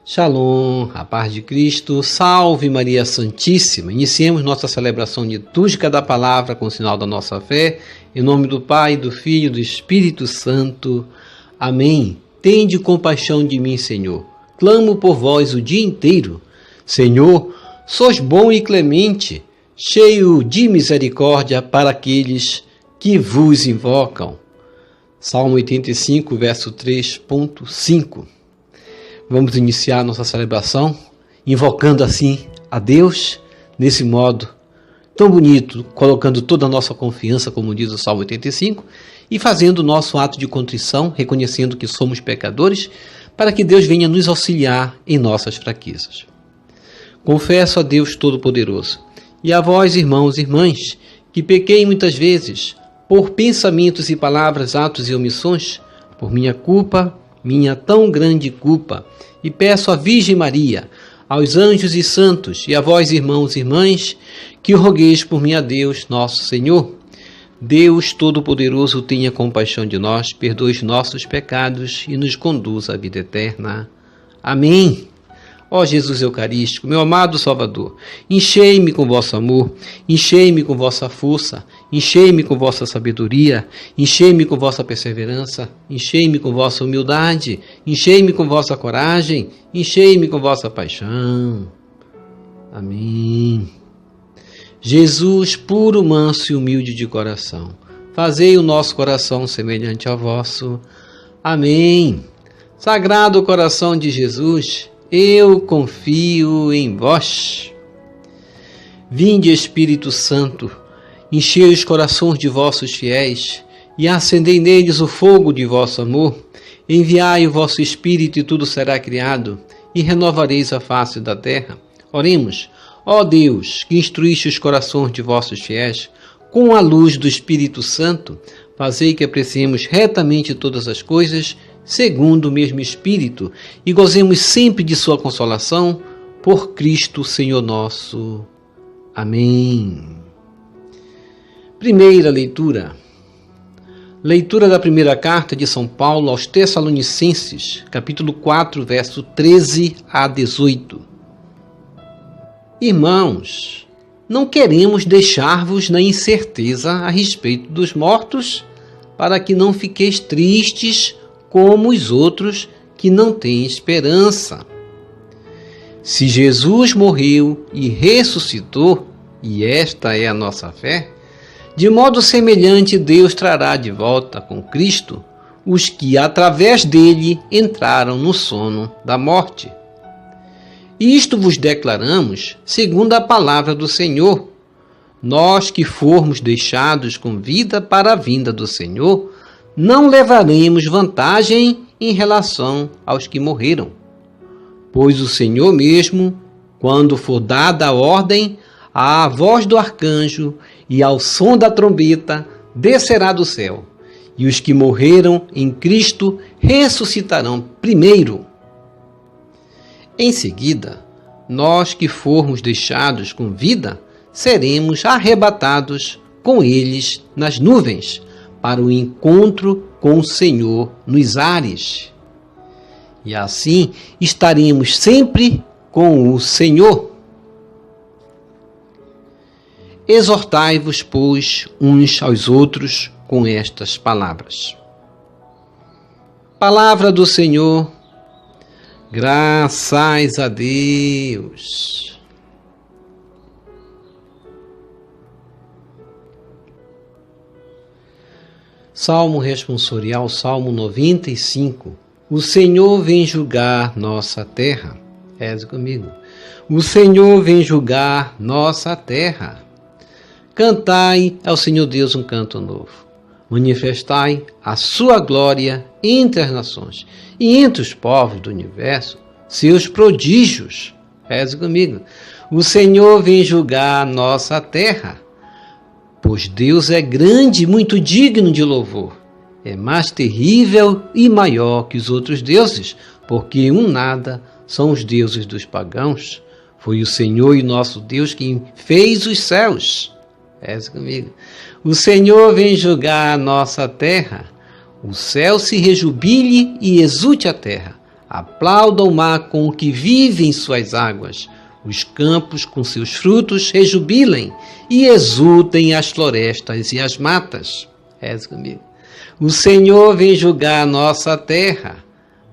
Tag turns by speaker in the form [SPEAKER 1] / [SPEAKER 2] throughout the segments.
[SPEAKER 1] Shalom, a paz de Cristo, salve Maria Santíssima. Iniciemos nossa celebração litúrgica da palavra com o sinal da nossa fé, em nome do Pai, do Filho e do Espírito Santo. Amém. Tende compaixão de mim, Senhor. Clamo por vós o dia inteiro. Senhor, sois bom e clemente, cheio de misericórdia para aqueles que vos invocam. Salmo 85, verso 3.5. Vamos iniciar nossa celebração invocando assim a Deus nesse modo tão bonito, colocando toda a nossa confiança, como diz o Salmo 85, e fazendo o nosso ato de contrição, reconhecendo que somos pecadores, para que Deus venha nos auxiliar em nossas fraquezas. Confesso a Deus Todo-Poderoso e a vós, irmãos e irmãs, que pequei muitas vezes por pensamentos e palavras, atos e omissões, por minha culpa, minha tão grande culpa, e peço à Virgem Maria, aos anjos e santos, e a vós, irmãos e irmãs, que rogueis por mim a Deus, nosso Senhor. Deus Todo-Poderoso, tenha compaixão de nós, perdoe os nossos pecados e nos conduza à vida eterna. Amém. Ó Jesus Eucarístico, meu amado Salvador, enchei-me com vosso amor, enchei-me com vossa força, enchei-me com vossa sabedoria, enchei-me com vossa perseverança, enchei-me com vossa humildade, enchei-me com vossa coragem, enchei-me com vossa paixão. Amém. Jesus, puro, manso e humilde de coração, fazei o nosso coração semelhante ao vosso. Amém. Sagrado coração de Jesus, eu confio em vós. Vinde, Espírito Santo, enchei os corações de vossos fiéis e acendei neles o fogo de vosso amor. Enviai o vosso Espírito e tudo será criado e renovareis a face da terra. Oremos. Ó Deus, que instruíste os corações de vossos fiéis com a luz do Espírito Santo, fazei que apreciemos retamente todas as coisas segundo o mesmo Espírito, e gozemos sempre de sua consolação, por Cristo Senhor nosso. Amém. Primeira leitura. Leitura da primeira carta de São Paulo aos Tessalonicenses, capítulo 4, verso 13 a 18. Irmãos, não queremos deixar-vos na incerteza a respeito dos mortos, para que não fiqueis tristes como os outros que não têm esperança. Se Jesus morreu e ressuscitou, e esta é a nossa fé, de modo semelhante Deus trará de volta com Cristo os que através dele entraram no sono da morte. Isto vos declaramos segundo a palavra do Senhor. Nós que formos deixados com vida para a vinda do Senhor, não levaremos vantagem em relação aos que morreram. Pois o Senhor mesmo, quando for dada a ordem, à voz do arcanjo e ao som da trombeta, descerá do céu, e os que morreram em Cristo ressuscitarão primeiro. Em seguida, nós que formos deixados com vida, seremos arrebatados com eles nas nuvens, para o encontro com o Senhor nos ares. E assim estaremos sempre com o Senhor. Exortai-vos, pois, uns aos outros com estas palavras. Palavra do Senhor, graças a Deus. Salmo responsorial, Salmo 95. O Senhor vem julgar nossa terra. Reze comigo. O Senhor vem julgar nossa terra. Cantai ao Senhor Deus um canto novo. Manifestai a sua glória entre as nações e entre os povos do universo, seus prodígios. Reze comigo. O Senhor vem julgar nossa terra. Pois Deus é grande e muito digno de louvor. É mais terrível e maior que os outros deuses, porque nada são os deuses dos pagãos. Foi o Senhor e nosso Deus quem fez os céus. Reze comigo. O Senhor vem julgar a nossa terra. O céu se rejubile e exulte a terra. Aplauda o mar com o que vive em suas águas. Os campos com seus frutos rejubilem e exultem as florestas e as matas. Reze comigo. O Senhor vem julgar a nossa terra.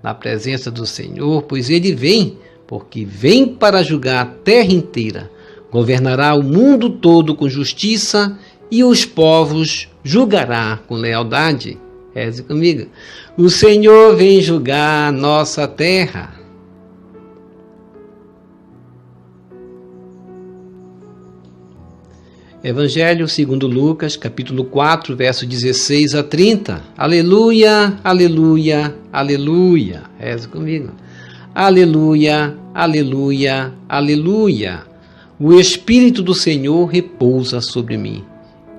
[SPEAKER 1] Na presença do Senhor, pois Ele vem, porque vem para julgar a terra inteira. Governará o mundo todo com justiça e os povos julgará com lealdade. Reze comigo. O Senhor vem julgar a nossa terra. Evangelho segundo Lucas, capítulo 4, verso 16 a 30. Aleluia, aleluia, aleluia. Reze comigo. Aleluia, aleluia, aleluia. O Espírito do Senhor repousa sobre mim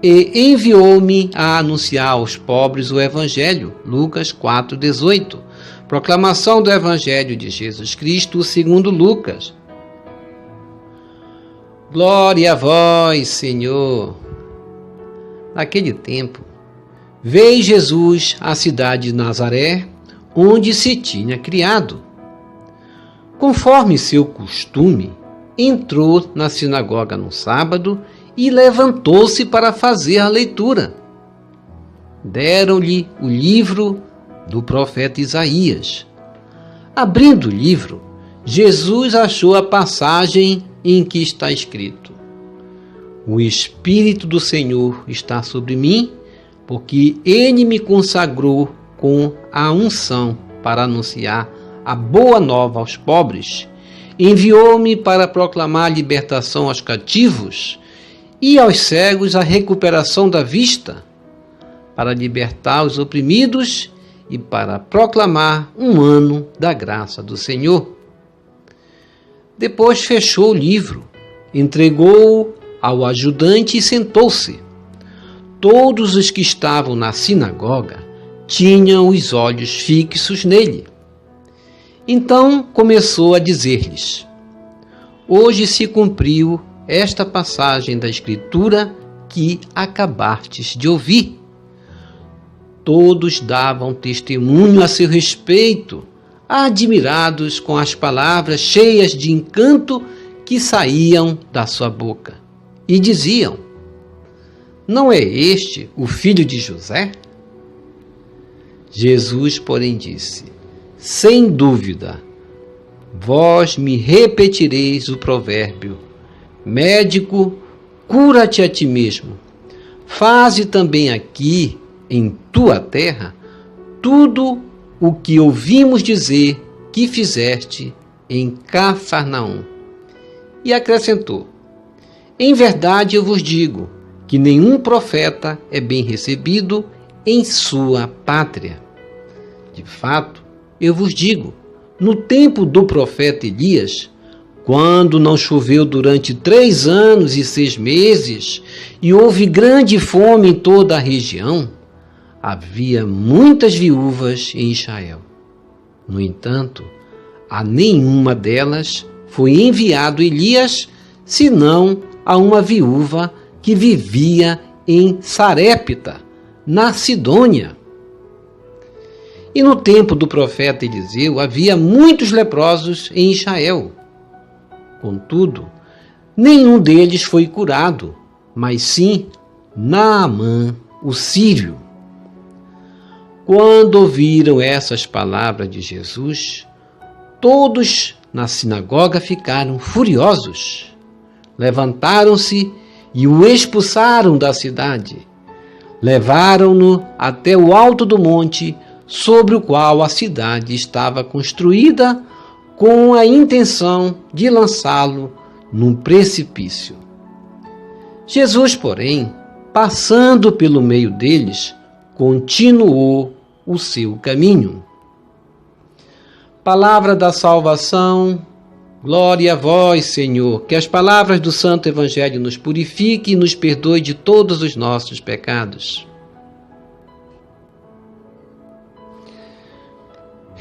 [SPEAKER 1] e enviou-me a anunciar aos pobres o Evangelho. Lucas 4, 18. Proclamação do Evangelho de Jesus Cristo segundo Lucas. Glória a vós, Senhor. Naquele tempo, veio Jesus à cidade de Nazaré, onde se tinha criado. Conforme seu costume, entrou na sinagoga no sábado e levantou-se para fazer a leitura. Deram-lhe o livro do profeta Isaías. Abrindo o livro, Jesus achou a passagem em que está escrito: O Espírito do Senhor está sobre mim, porque Ele me consagrou com a unção para anunciar a boa nova aos pobres. Enviou-me para proclamar libertação aos cativos e aos cegos a recuperação da vista, para libertar os oprimidos e para proclamar um ano da graça do Senhor. Depois fechou o livro, entregou-o ao ajudante e sentou-se. Todos os que estavam na sinagoga tinham os olhos fixos nele. Então começou a dizer-lhes: Hoje se cumpriu esta passagem da Escritura que acabastes de ouvir. Todos davam testemunho a seu respeito, admirados com as palavras cheias de encanto que saíam da sua boca. E diziam: Não é este o filho de José? Jesus, porém, disse: Sem dúvida, vós me repetireis o provérbio: Médico, cura-te a ti mesmo. Faze também aqui, em tua terra, tudo o que ouvimos dizer que fizeste em Cafarnaum. E acrescentou: Em verdade eu vos digo que nenhum profeta é bem recebido em sua pátria. De fato, eu vos digo, no tempo do profeta Elias, quando não choveu durante 3 anos e 6 meses, e houve grande fome em toda a região, havia muitas viúvas em Israel. No entanto, a nenhuma delas foi enviado Elias, senão a uma viúva que vivia em Sarepta, na Sidônia. E no tempo do profeta Eliseu havia muitos leprosos em Israel. Contudo, nenhum deles foi curado, mas sim Naamã, o sírio. Quando ouviram essas palavras de Jesus, todos na sinagoga ficaram furiosos. Levantaram-se e o expulsaram da cidade. Levaram-no até o alto do monte, sobre o qual a cidade estava construída, com a intenção de lançá-lo num precipício. Jesus, porém, passando pelo meio deles, continuou o seu caminho. Palavra da salvação, glória a vós, Senhor, que as palavras do Santo Evangelho nos purifiquem e nos perdoe de todos os nossos pecados.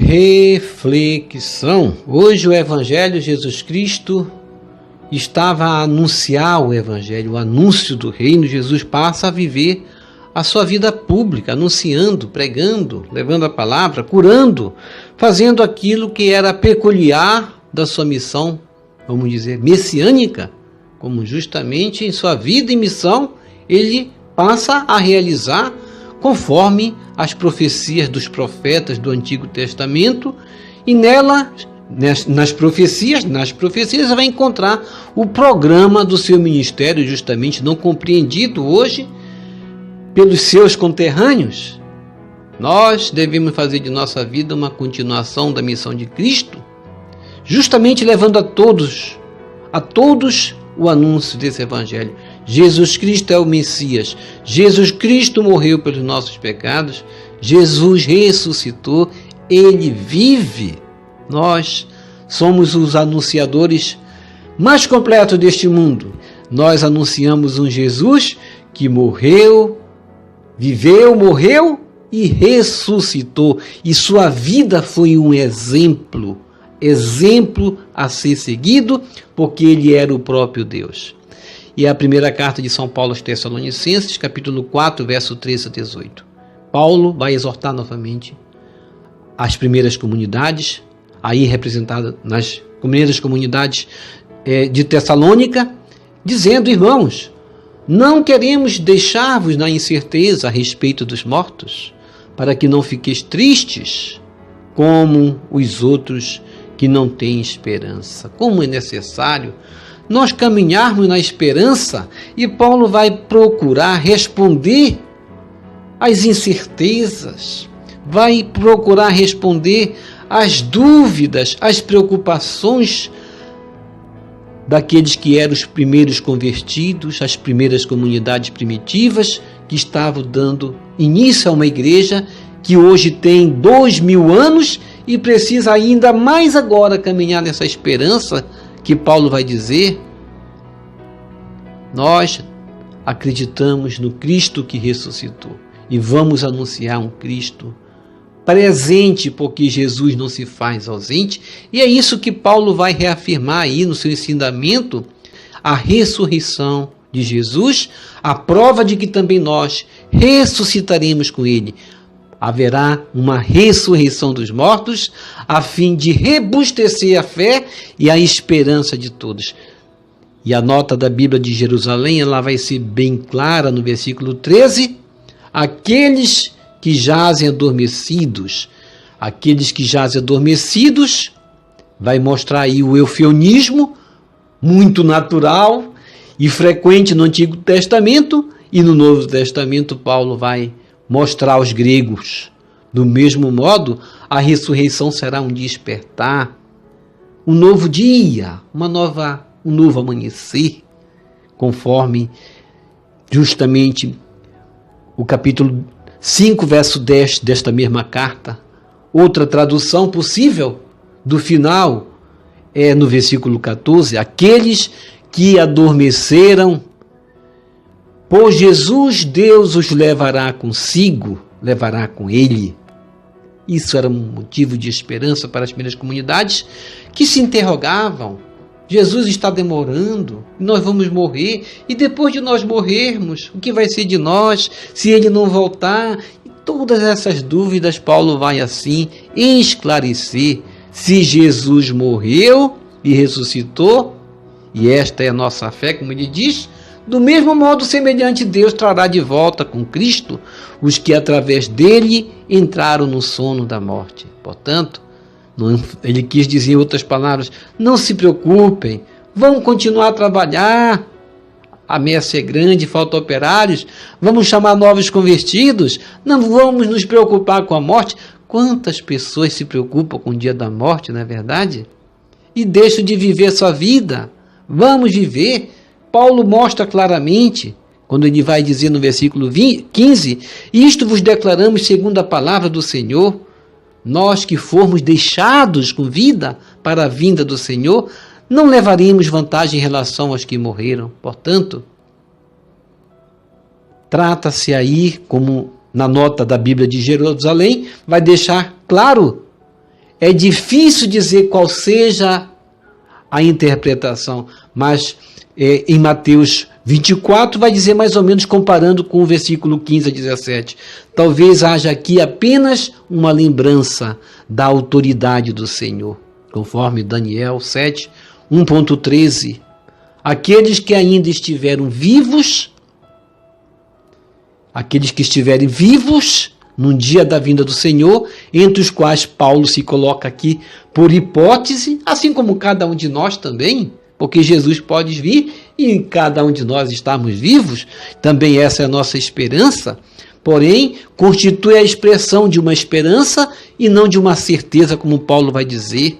[SPEAKER 1] Reflexão. Hoje o Evangelho Jesus Cristo estava a anunciar o Evangelho, o anúncio do reino. Jesus passa a viver a sua vida pública, anunciando, pregando, levando a palavra, curando, fazendo aquilo que era peculiar da sua missão, vamos dizer, messiânica, como justamente em sua vida e missão ele passa a realizar conforme as profecias dos profetas do Antigo Testamento, e nela, nas profecias você vai encontrar o programa do seu ministério, justamente não compreendido hoje pelos seus conterrâneos. Nós devemos fazer de nossa vida uma continuação da missão de Cristo, justamente levando a todos o anúncio desse evangelho. Jesus Cristo é o Messias, Jesus Cristo morreu pelos nossos pecados, Jesus ressuscitou, Ele vive. Nós somos os anunciadores mais completos deste mundo. Nós anunciamos um Jesus que morreu, viveu, morreu e ressuscitou. E sua vida foi um exemplo a ser seguido, porque ele era o próprio Deus. E a primeira carta de São Paulo aos Tessalonicenses, capítulo 4, verso 13 a 18. Paulo vai exortar novamente as primeiras comunidades, aí representadas nas primeiras comunidades de Tessalônica, dizendo: irmãos, não queremos deixar-vos na incerteza a respeito dos mortos, para que não fiqueis tristes como os outros que não têm esperança. Como é necessário nós caminharmos na esperança, e Paulo vai procurar responder às incertezas, vai procurar responder às dúvidas, às preocupações daqueles que eram os primeiros convertidos, as primeiras comunidades primitivas que estavam dando início a uma igreja que hoje tem 2000 anos e precisa ainda mais agora caminhar nessa esperança que Paulo vai dizer. Nós acreditamos no Cristo que ressuscitou e vamos anunciar um Cristo presente, porque Jesus não se faz ausente, e é isso que Paulo vai reafirmar aí no seu ensinamento, a ressurreição de Jesus, a prova de que também nós ressuscitaremos com ele. Haverá uma ressurreição dos mortos, a fim de rebustecer a fé e a esperança de todos. E a nota da Bíblia de Jerusalém, ela vai ser bem clara no versículo 13, aqueles que jazem adormecidos, vai mostrar aí o eufemismo, muito natural e frequente no Antigo Testamento, e no Novo Testamento Paulo vai mostrar aos gregos. Do mesmo modo, a ressurreição será um despertar, um novo dia, um novo amanhecer, conforme justamente o capítulo 5, verso 10 desta mesma carta. Outra tradução possível do final é no versículo 14, aqueles que adormeceram, por Jesus Deus os levará consigo, levará com ele. Isso era um motivo de esperança para as primeiras comunidades que se interrogavam: Jesus está demorando, nós vamos morrer, e depois de nós morrermos, o que vai ser de nós se ele não voltar? E todas essas dúvidas Paulo vai assim esclarecer. Se Jesus morreu e ressuscitou, e esta é a nossa fé, como ele diz, do mesmo modo semelhante Deus trará de volta com Cristo os que através dele entraram no sono da morte. Portanto, ele quis dizer em outras palavras: não se preocupem, vamos continuar a trabalhar, a messe é grande, faltam operários, vamos chamar novos convertidos, não vamos nos preocupar com a morte. Quantas pessoas se preocupam com o dia da morte, não é verdade? E deixam de viver sua vida. Vamos viver. Paulo mostra claramente, quando ele vai dizer no versículo 15, isto vos declaramos segundo a palavra do Senhor, nós que formos deixados com vida para a vinda do Senhor, não levaremos vantagem em relação aos que morreram. Portanto, trata-se aí, como na nota da Bíblia de Jerusalém, vai deixar claro, é difícil dizer qual seja a interpretação, mas em Mateus 24 vai dizer mais ou menos comparando com o versículo 15 a 17. Talvez haja aqui apenas uma lembrança da autoridade do Senhor, conforme Daniel 7, 1.13. Aqueles que ainda estiveram vivos, no dia da vinda do Senhor, entre os quais Paulo se coloca aqui por hipótese, assim como cada um de nós também, porque Jesus pode vir e cada um de nós estamos vivos, também essa é a nossa esperança, porém, constitui a expressão de uma esperança e não de uma certeza, como Paulo vai dizer.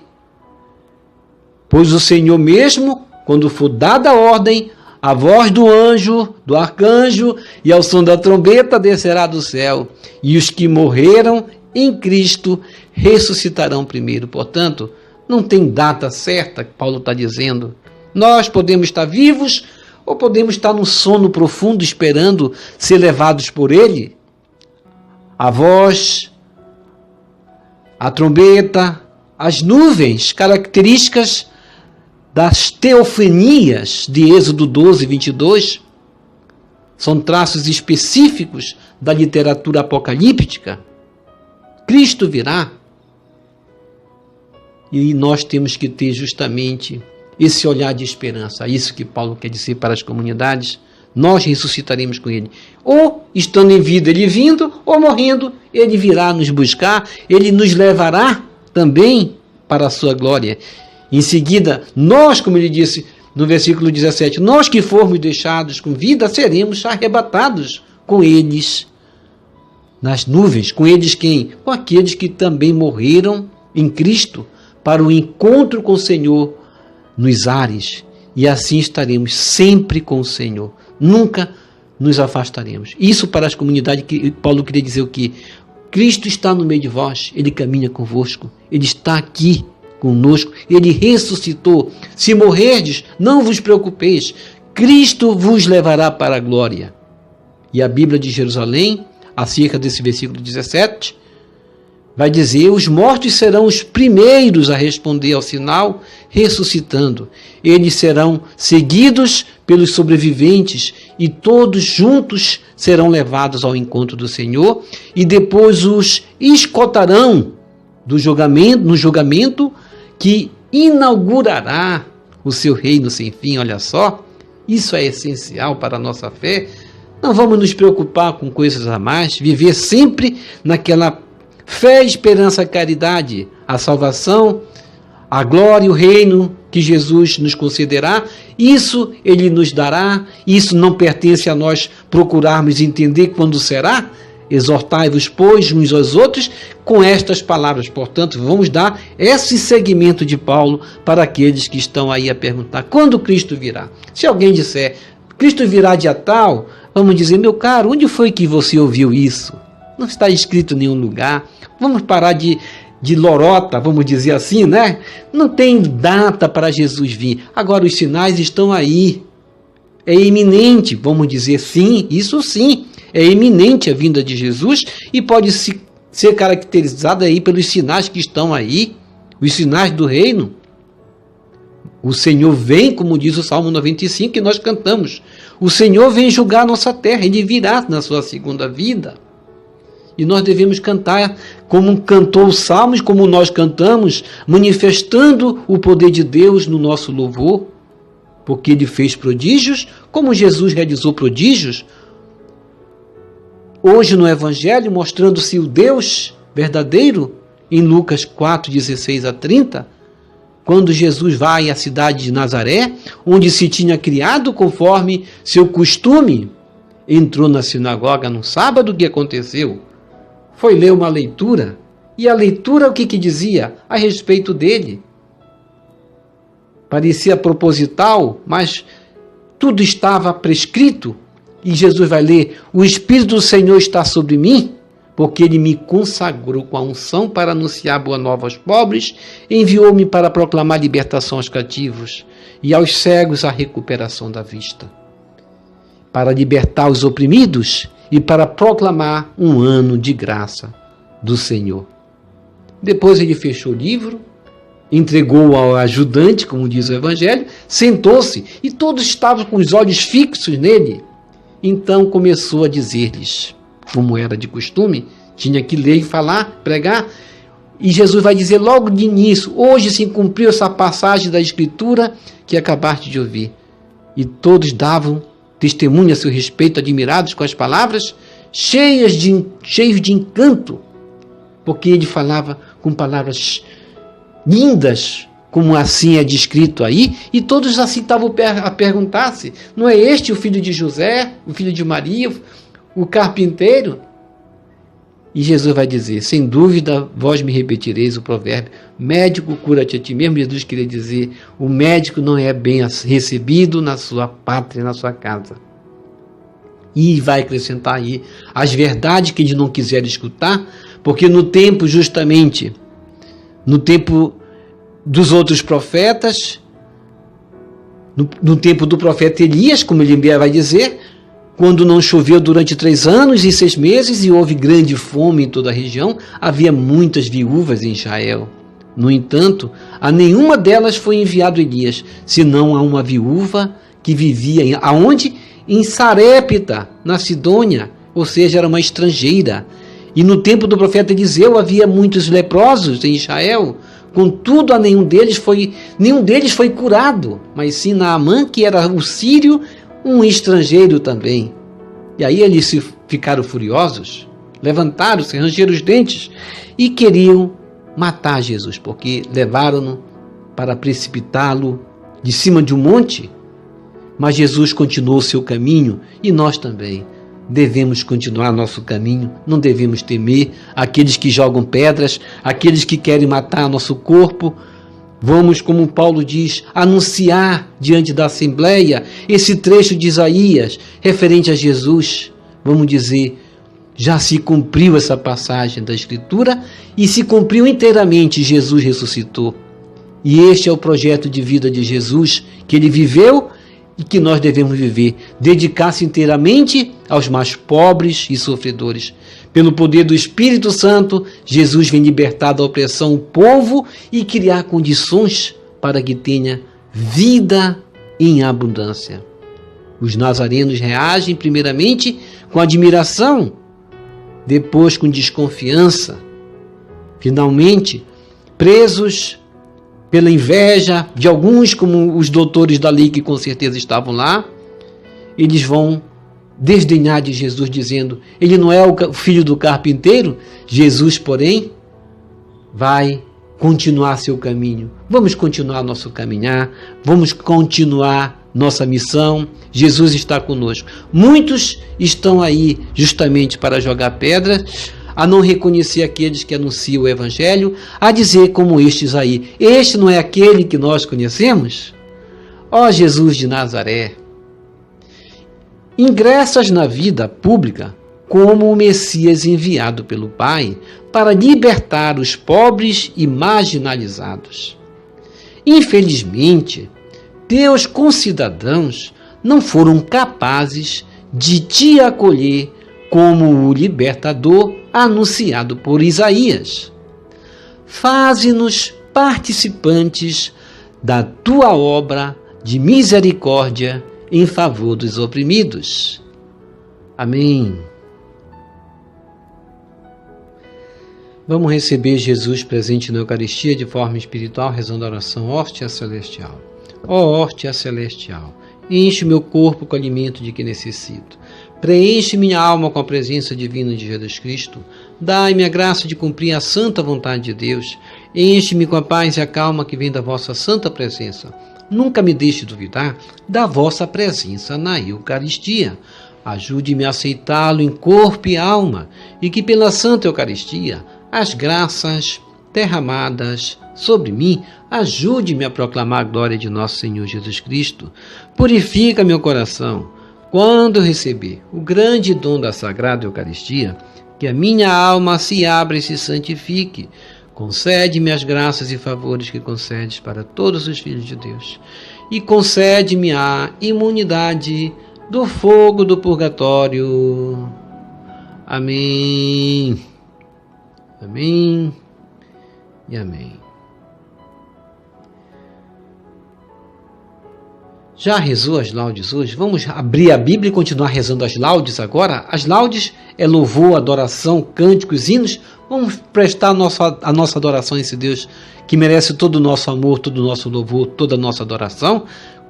[SPEAKER 1] Pois o Senhor mesmo, quando for dada a ordem, a voz do anjo, do arcanjo e ao som da trombeta descerá do céu, e os que morreram em Cristo ressuscitarão primeiro. Portanto, não tem data certa que Paulo está dizendo. Nós podemos estar vivos ou podemos estar num sono profundo esperando ser levados por ele. A voz, a trombeta, as nuvens, características das teofanias de Êxodo 12, 22, são traços específicos da literatura apocalíptica. Cristo virá e nós temos que ter justamente esse olhar de esperança. É isso que Paulo quer dizer para as comunidades. Nós ressuscitaremos com ele. Ou estando em vida ele vindo, ou morrendo ele virá nos buscar, ele nos levará também para a sua glória. Em seguida, nós, como ele disse no versículo 17, nós que formos deixados com vida, seremos arrebatados com eles nas nuvens. Com eles quem? Com aqueles que também morreram em Cristo para o encontro com o Senhor nos ares. E assim estaremos sempre com o Senhor. Nunca nos afastaremos. Isso para as comunidades, que Paulo queria dizer o quê? Cristo está no meio de vós, ele caminha convosco, ele está aqui conosco, ele ressuscitou. Se morrerdes, não vos preocupeis, Cristo vos levará para a glória. E a Bíblia de Jerusalém, acerca desse versículo 17, vai dizer: os mortos serão os primeiros a responder ao sinal, ressuscitando. Eles serão seguidos pelos sobreviventes e todos juntos serão levados ao encontro do Senhor, e depois os escoltarão no julgamento que inaugurará o seu reino sem fim. Olha só, isso é essencial para a nossa fé. Não vamos nos preocupar com coisas a mais, viver sempre naquela fé, esperança, caridade, a salvação, a glória e o reino que Jesus nos concederá. Isso ele nos dará. Isso não pertence a nós procurarmos entender quando será. Exortai-vos, pois, uns aos outros com estas palavras. Portanto, vamos dar esse segmento de Paulo para aqueles que estão aí a perguntar: quando Cristo virá? Se alguém disser, Cristo virá dia tal, vamos dizer: meu caro, onde foi que você ouviu isso? Não está escrito em nenhum lugar. Vamos parar de lorota, vamos dizer assim, né? Não tem data para Jesus vir. Agora, os sinais estão aí. É iminente, vamos dizer, sim, isso sim. É iminente a vinda de Jesus e pode ser caracterizada aí pelos sinais que estão aí, os sinais do reino. O Senhor vem, como diz o Salmo 95, que nós cantamos. O Senhor vem julgar a nossa terra, ele virá na sua segunda vida. E nós devemos cantar como cantou os Salmos, como nós cantamos, manifestando o poder de Deus no nosso louvor, porque ele fez prodígios, como Jesus realizou prodígios. Hoje no Evangelho, mostrando-se o Deus verdadeiro, em Lucas 4, 16 a 30, quando Jesus vai à cidade de Nazaré, onde se tinha criado conforme seu costume, entrou na sinagoga no sábado. O que aconteceu? Foi ler uma leitura, e a leitura o que dizia a respeito dele? Parecia proposital, mas tudo estava prescrito. E Jesus vai ler: o Espírito do Senhor está sobre mim, porque ele me consagrou com a unção para anunciar boa nova aos pobres, enviou-me para proclamar libertação aos cativos e aos cegos a recuperação da vista, para libertar os oprimidos e para proclamar um ano de graça do Senhor. Depois ele fechou o livro entregou ao ajudante, como diz o Evangelho, sentou-se e todos estavam com os olhos fixos nele. Então começou a dizer-lhes, como era de costume, tinha que ler e falar, pregar, e Jesus vai dizer logo de início, hoje se cumpriu essa passagem da Escritura que acabaste de ouvir. E todos davam testemunho a seu respeito, admirados com as palavras, cheios de encanto, porque ele falava com palavras lindas, como assim é descrito aí, e todos assim estavam a perguntar-se, não é este o filho de José, o filho de Maria, o carpinteiro? E Jesus vai dizer, sem dúvida, vós me repetireis o provérbio, médico, cura-te a ti mesmo. Jesus queria dizer, o médico não é bem recebido na sua pátria, na sua casa. E vai acrescentar aí as verdades que eles não quiseram escutar, porque no tempo, justamente, no tempo dos outros profetas, no tempo do profeta Elias, como ele vai dizer, quando não choveu durante 3 anos e 6 meses e houve grande fome em toda a região, havia muitas viúvas em Israel. No entanto, a nenhuma delas foi enviado Elias, senão a uma viúva que vivia aonde? Em Sarepta, na Sidônia, ou seja, era uma estrangeira. E no tempo do profeta Eliseu havia muitos leprosos em Israel, contudo nenhum deles foi curado, mas sim Naamã, que era o sírio, um estrangeiro também. E aí eles ficaram furiosos, levantaram-se, rangeram os dentes e queriam matar Jesus, porque levaram-no para precipitá-lo de cima de um monte. Mas Jesus continuou seu caminho e nós também devemos continuar nosso caminho, não devemos temer aqueles que jogam pedras, aqueles que querem matar nosso corpo. Vamos, como Paulo diz, anunciar diante da Assembleia esse trecho de Isaías referente a Jesus. Vamos dizer, já se cumpriu essa passagem da Escritura e se cumpriu inteiramente, Jesus ressuscitou. E este é o projeto de vida de Jesus, que ele viveu e que nós devemos viver, dedicar-se inteiramente aos mais pobres e sofredores. Pelo poder do Espírito Santo, Jesus vem libertar da opressão o povo e criar condições para que tenha vida em abundância. Os nazarenos reagem primeiramente com admiração, depois com desconfiança, finalmente presos pela inveja de alguns, como os doutores da lei que com certeza estavam lá, eles vão desdenhar de Jesus, dizendo, ele não é o filho do carpinteiro? Jesus, porém, vai continuar seu caminho. Vamos continuar nosso caminhar, vamos continuar nossa missão. Jesus está conosco. Muitos estão aí justamente para jogar pedras, a não reconhecer aqueles que anunciam o Evangelho, a dizer como estes aí, este não é aquele que nós conhecemos? Ó Jesus de Nazaré, ingressas na vida pública como o Messias enviado pelo Pai para libertar os pobres e marginalizados. Infelizmente, teus concidadãos não foram capazes de te acolher como o libertador anunciado por Isaías. Faze-nos participantes da tua obra de misericórdia em favor dos oprimidos. Amém. Vamos receber Jesus presente na Eucaristia de forma espiritual, rezando a oração Hóstia Celestial. Ó Hóstia Celestial, enche meu corpo com o alimento de que necessito. Preenche minha alma com a presença divina de Jesus Cristo. Dai-me a graça de cumprir a santa vontade de Deus. Enche-me com a paz e a calma que vem da vossa santa presença. Nunca me deixe duvidar da vossa presença na Eucaristia. Ajude-me a aceitá-lo em corpo e alma, e que pela Santa Eucaristia as graças derramadas sobre mim ajude-me a proclamar a glória de nosso Senhor Jesus Cristo. Purifica meu coração. Quando eu receber o grande dom da Sagrada Eucaristia, que a minha alma se abra e se santifique. Concede-me as graças e favores que concedes para todos os filhos de Deus. E concede-me a imunidade do fogo do purgatório. Amém. Amém e amém. Já rezou as laudes hoje? Vamos abrir a Bíblia e continuar rezando as laudes agora? As laudes é louvor, adoração, cânticos, hinos. Vamos prestar a nossa adoração a esse Deus que merece todo o nosso amor, todo o nosso louvor, toda a nossa adoração.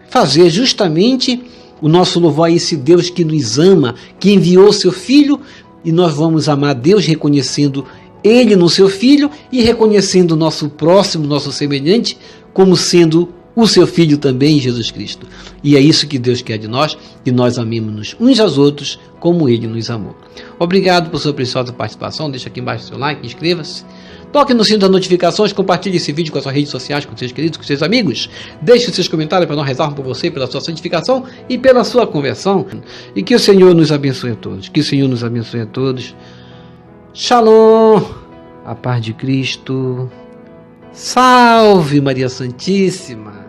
[SPEAKER 1] Fazer justamente o nosso louvor a esse Deus que nos ama, que enviou seu Filho, e nós vamos amar Deus reconhecendo Ele no seu Filho e reconhecendo o nosso próximo, nosso semelhante, como sendo o seu Filho também, Jesus Cristo. E é isso que Deus quer de nós, que nós amemos uns aos outros como Ele nos amou. Obrigado por sua preciosa participação. Deixa aqui embaixo o seu like, inscreva-se. Toque no sino das notificações, compartilhe esse vídeo com as suas redes sociais, com seus queridos, com seus amigos. Deixe os seus comentários para nós rezarmos por você, pela sua santificação e pela sua conversão. E que o Senhor nos abençoe a todos. Que o Senhor nos abençoe a todos. Shalom! A paz de Cristo. Salve Maria Santíssima!